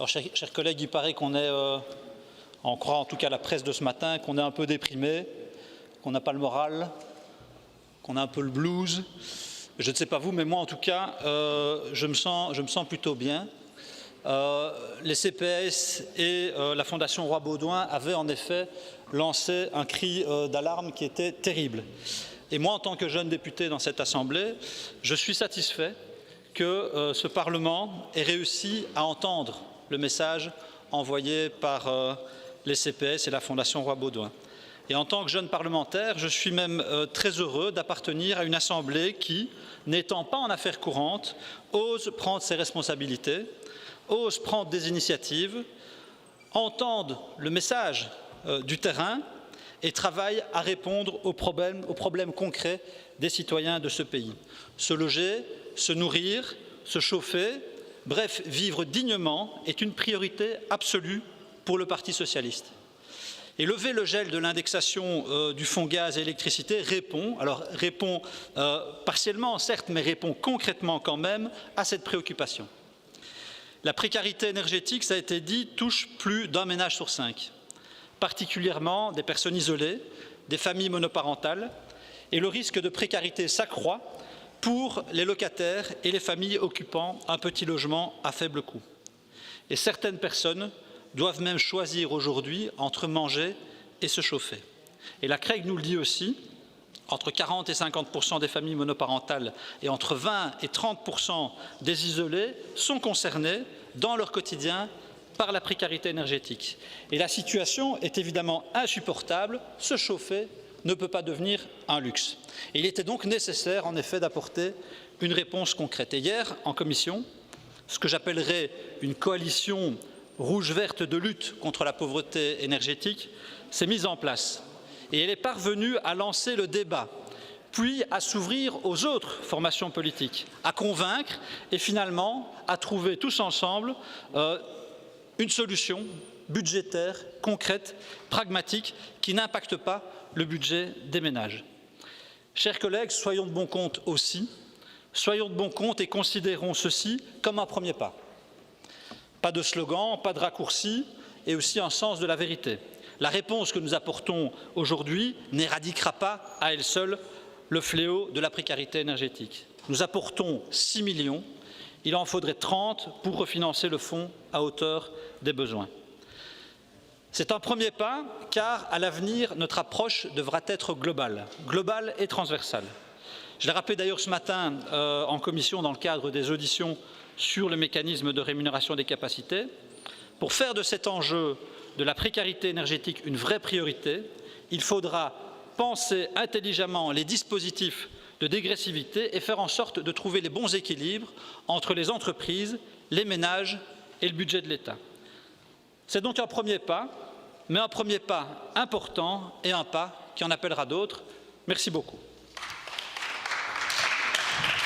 Alors, chers collègues, il paraît qu'on est, on croit en tout cas la presse de ce matin, qu'on est un peu déprimé, qu'on n'a pas le moral, qu'on a un peu le blues. Je ne sais pas vous, mais moi en tout cas, je me sens plutôt bien. Les CPS et la Fondation Roi-Baudouin avaient en effet lancé un cri d'alarme qui était terrible. Et moi, en tant que jeune député dans cette Assemblée, je suis satisfait que ce Parlement ait réussi à entendre le message envoyé par les CPS et la Fondation Roi-Baudouin. Et en tant que jeune parlementaire, je suis même très heureux d'appartenir à une Assemblée qui, n'étant pas en affaires courantes, ose prendre ses responsabilités, ose prendre des initiatives, entende le message du terrain et travaille à répondre aux problèmes concrets des citoyens de ce pays. Se loger, se nourrir, se chauffer, bref, vivre dignement est une priorité absolue pour le Parti socialiste. Et lever le gel de l'indexation du fonds gaz et électricité répond partiellement certes, mais répond concrètement quand même à cette préoccupation. La précarité énergétique, ça a été dit, touche plus d'un ménage sur 5, particulièrement des personnes isolées, des familles monoparentales, et le risque de précarité s'accroît pour les locataires et les familles occupant un petit logement à faible coût. Et certaines personnes doivent même choisir aujourd'hui entre manger et se chauffer. Et la CREG nous le dit aussi, entre 40 et 50% des familles monoparentales et entre 20 et 30% des isolés sont concernés dans leur quotidien par la précarité énergétique. Et la situation est évidemment insupportable, se chauffer ne peut pas devenir un luxe. Et il était donc nécessaire, en effet, d'apporter une réponse concrète. Et hier, en commission, ce que j'appellerais une coalition rouge-verte de lutte contre la pauvreté énergétique s'est mise en place. Et elle est parvenue à lancer le débat, puis à s'ouvrir aux autres formations politiques, à convaincre et finalement à trouver tous ensemble une solution budgétaire, concrète, pragmatique, qui n'impacte pas le budget des ménages. Chers collègues, soyons de bon compte aussi, soyons de bon compte et considérons ceci comme un premier pas. Pas de slogan, pas de raccourci et aussi un sens de la vérité. La réponse que nous apportons aujourd'hui n'éradiquera pas à elle seule le fléau de la précarité énergétique. Nous apportons 6 millions, il en faudrait 30 pour refinancer le fonds à hauteur des besoins. C'est un premier pas car à l'avenir, notre approche devra être globale et transversale. Je l'ai rappelé d'ailleurs ce matin en commission dans le cadre des auditions sur le mécanisme de rémunération des capacités. Pour faire de cet enjeu de la précarité énergétique une vraie priorité, il faudra penser intelligemment les dispositifs de dégressivité et faire en sorte de trouver les bons équilibres entre les entreprises, les ménages et le budget de l'État. C'est donc un premier pas, mais un premier pas important et un pas qui en appellera d'autres. Merci beaucoup.